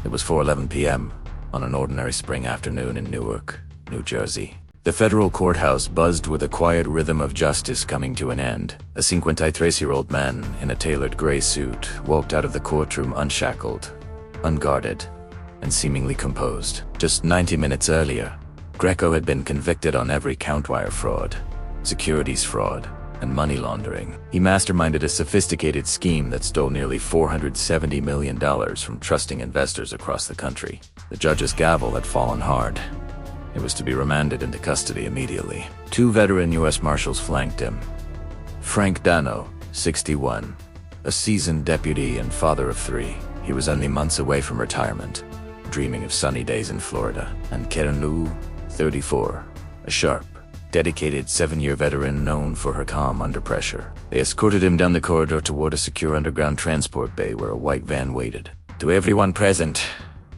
It was 4:11 p.m. on an ordinary spring afternoon in Newark, New Jersey. The federal courthouse buzzed with a quiet rhythm of justice coming to an end. A 53-year-old man in a tailored gray suit walked out of the courtroom unshackled, unguarded, and seemingly composed. Just 90 minutes earlier, Greco had been convicted on every count: wire fraud, securities fraud, and money laundering. He masterminded a sophisticated scheme that stole nearly $470 million from trusting investors across the country. The judge's gavel had fallen hard. It was to be remanded into custody immediately. 2 veteran U.S. Marshals flanked him. Frank Dano, 61, a seasoned deputy and father of 3. He was only months away from retirement, dreaming of sunny days in Florida. And Karen Lou, 34, a sharp, dedicated 7-year veteran known for her calm under pressure. They escorted him down the corridor toward a secure underground transport bay where a white van waited. To everyone present,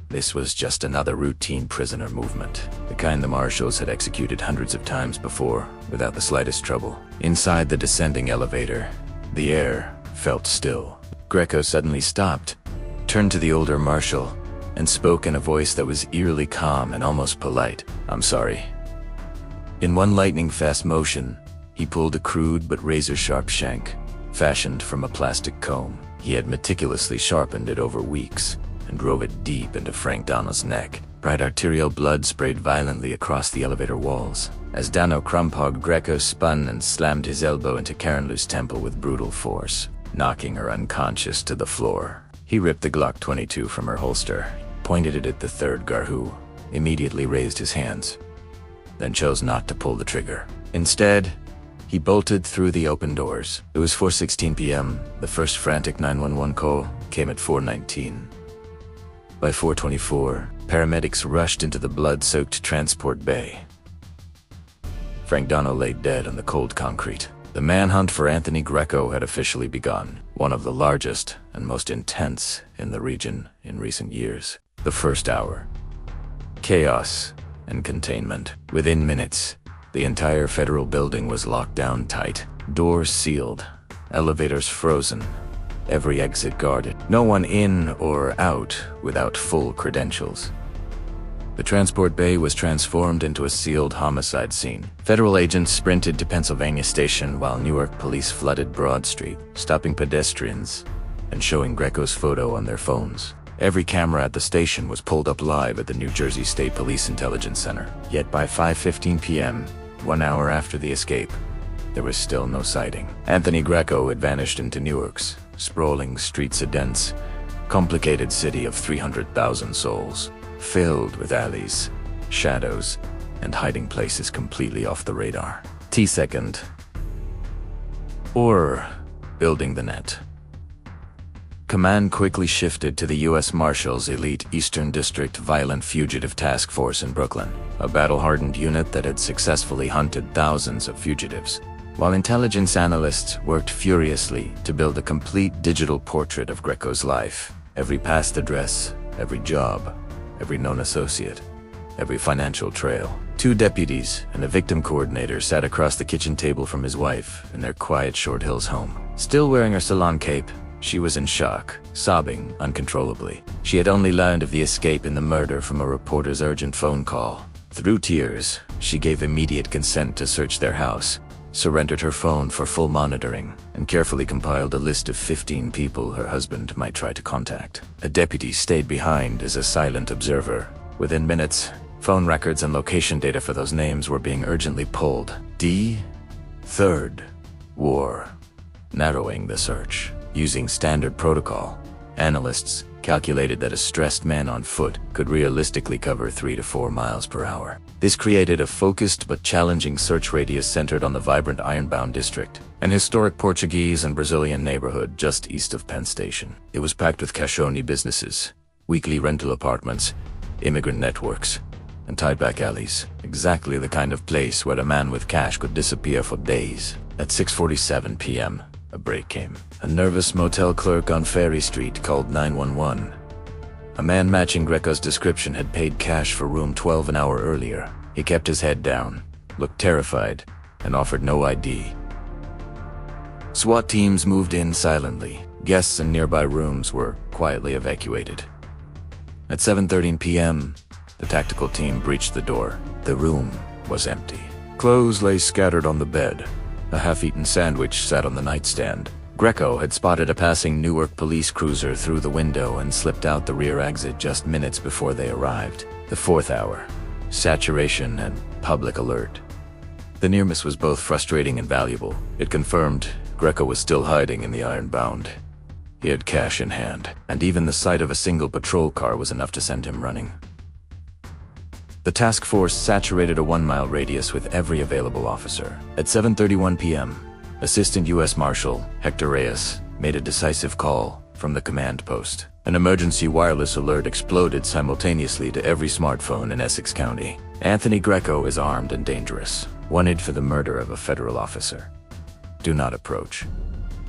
this was just another routine prisoner movement, the kind the marshals had executed hundreds of times before, without the slightest trouble. Inside the descending elevator, the air felt still. Greco suddenly stopped, turned to the older marshal, and spoke in a voice that was eerily calm and almost polite. "I'm sorry." In one lightning-fast motion, he pulled a crude but razor-sharp shank, fashioned from a plastic comb. He had meticulously sharpened it over weeks, and drove it deep into Frank Dano's neck. Bright arterial blood sprayed violently across the elevator walls. As Dano crump-hogged, Greco spun and slammed his elbow into Karen Lou's temple with brutal force, knocking her unconscious to the floor. He ripped the Glock 22 from her holster, pointed it at the third guard, who immediately raised his hands, then chose not to pull the trigger. Instead, he bolted through the open doors. It was 4:16 p.m. The first frantic 911 call came at 4:19. By 4:24, paramedics rushed into the blood-soaked transport bay. Frank Dano lay dead on the cold concrete. The manhunt for Anthony Greco had officially begun, one of the largest and most intense in the region in recent years. The first hour, chaos and containment. Within minutes, the entire federal building was locked down tight, doors sealed, elevators frozen, every exit guarded. No one in or out without full credentials. The transport bay was transformed into a sealed homicide scene. Federal agents sprinted to Pennsylvania Station while Newark police flooded Broad Street, stopping pedestrians and showing Greco's photo on their phones. Every camera at the station was pulled up live at the New Jersey State Police Intelligence Center. Yet by 5:15 p.m., 1 hour after the escape, there was still no sighting. Anthony Greco had vanished into Newark's sprawling streets, a dense, complicated city of 300,000 souls, filled with alleys, shadows, and hiding places completely off the radar. T-second. Or building the net. Command quickly shifted to the U.S. Marshals' elite Eastern District Violent Fugitive Task Force in Brooklyn, a battle-hardened unit that had successfully hunted thousands of fugitives. While intelligence analysts worked furiously to build a complete digital portrait of Greco's life, every past address, every job, every known associate, every financial trail. 2 deputies and a victim coordinator sat across the kitchen table from his wife in their quiet Short Hills home. Still wearing her salon cape, she was in shock, sobbing uncontrollably. She had only learned of the escape and the murder from a reporter's urgent phone call. Through tears, she gave immediate consent to search their house, surrendered her phone for full monitoring, and carefully compiled a list of 15 people her husband might try to contact. A deputy stayed behind as a silent observer. Within minutes, phone records and location data for those names were being urgently pulled. Third War, narrowing the search. Using standard protocol, analysts calculated that a stressed man on foot could realistically cover 3 to 4 miles per hour. This created a focused but challenging search radius centered on the vibrant Ironbound district, an historic Portuguese and Brazilian neighborhood just east of Penn Station. It was packed with cash-only businesses, weekly rental apartments, immigrant networks, and tied-back alleys. Exactly the kind of place where a man with cash could disappear for days. At 6:47 p.m., a break came. A nervous motel clerk on Ferry Street called 911. A man matching Greco's description had paid cash for room 12 an hour earlier. He kept his head down, looked terrified, and offered no ID. SWAT teams moved in silently. Guests in nearby rooms were quietly evacuated. At 7:13 p.m., the tactical team breached the door. The room was empty. Clothes lay scattered on the bed. A half-eaten sandwich sat on the nightstand. Greco had spotted a passing Newark police cruiser through the window and slipped out the rear exit just minutes before they arrived. The fourth hour. Saturation and public alert. The near miss was both frustrating and valuable. It confirmed Greco was still hiding in the Ironbound. He had cash in hand, and even the sight of a single patrol car was enough to send him running. The task force saturated a 1-mile radius with every available officer. At 7:31 p.m., Assistant U.S. Marshal Hector Reyes made a decisive call from the command post. An emergency wireless alert exploded simultaneously to every smartphone in Essex County. Anthony Greco is armed and dangerous, wanted for the murder of a federal officer. Do not approach.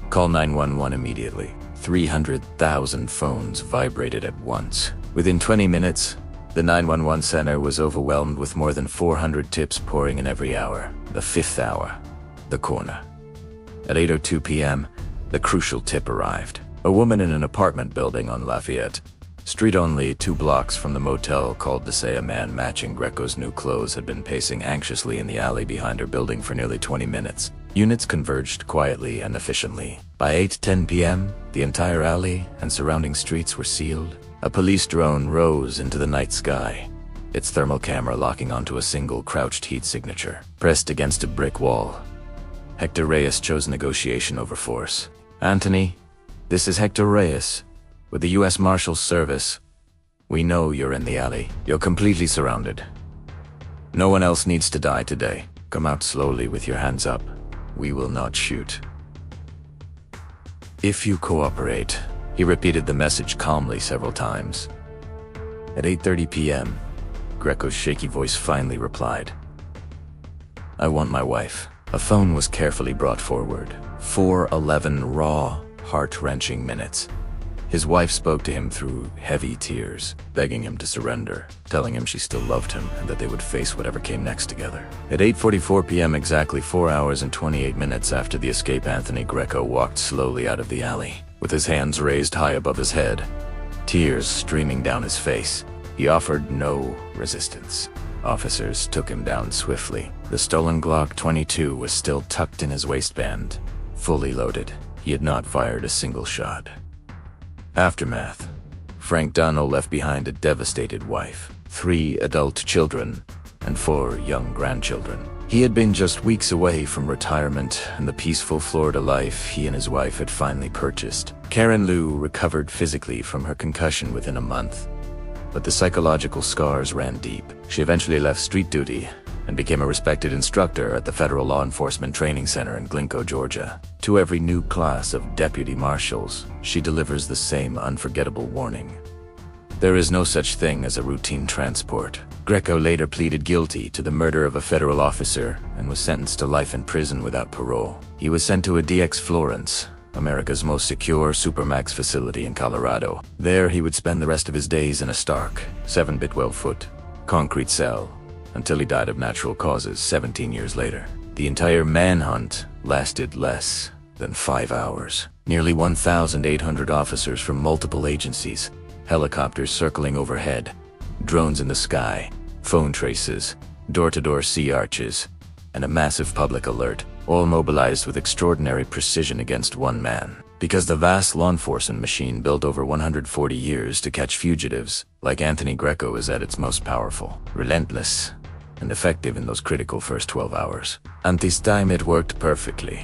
Call 911 immediately. 300,000 phones vibrated at once. Within 20 minutes, the 911 center was overwhelmed with more than 400 tips pouring in every hour. The fifth hour. The corner. At 8:02 p.m., the crucial tip arrived. A woman in an apartment building on Lafayette Street, only 2 blocks from the motel, called to say a man matching Greco's new clothes had been pacing anxiously in the alley behind her building for nearly 20 minutes. Units converged quietly and efficiently. By 8:10 p.m., the entire alley and surrounding streets were sealed. A police drone rose into the night sky, its thermal camera locking onto a single crouched heat signature, pressed against a brick wall. Hector Reyes chose negotiation over force. Anthony, this is Hector Reyes, with the U.S. Marshal's Service. We know you're in the alley. You're completely surrounded. No one else needs to die today. Come out slowly with your hands up. We will not shoot. If you cooperate. He repeated the message calmly several times. At 8:30 p.m., Greco's shaky voice finally replied. I want my wife. A phone was carefully brought forward. 4:11 raw, heart-wrenching minutes. His wife spoke to him through heavy tears, begging him to surrender, telling him she still loved him and that they would face whatever came next together. At 8:44 p.m., exactly 4 hours and 28 minutes after the escape, Anthony Greco walked slowly out of the alley, with his hands raised high above his head, tears streaming down his face. He offered no resistance. Officers took him down swiftly. The stolen Glock 22 was still tucked in his waistband, fully loaded. He had not fired a single shot. Aftermath. Frank Dano left behind a devastated wife, 3 adult children, and 4 young grandchildren. He had been just weeks away from retirement and the peaceful Florida life he and his wife had finally purchased. Karen Lou recovered physically from her concussion within a month, but the psychological scars ran deep. She eventually left street duty and became a respected instructor at the Federal Law Enforcement Training Center in Glencoe, Georgia. To every new class of deputy marshals, she delivers the same unforgettable warning. There is no such thing as a routine transport. Greco later pleaded guilty to the murder of a federal officer and was sentenced to life in prison without parole. He was sent to a DX Florence, America's most secure supermax facility in Colorado. There he would spend the rest of his days in a stark, 7-bit 12-foot concrete cell until he died of natural causes 17 years later. The entire manhunt lasted less than 5 hours. Nearly 1,800 officers from multiple agencies, helicopters circling overhead, drones in the sky, phone traces, door-to-door sea arches, and a massive public alert, all mobilized with extraordinary precision against one man. Because the vast law enforcement machine built over 140 years to catch fugitives like Anthony Greco is at its most powerful, relentless, and effective in those critical first 12 hours. And this time it worked perfectly.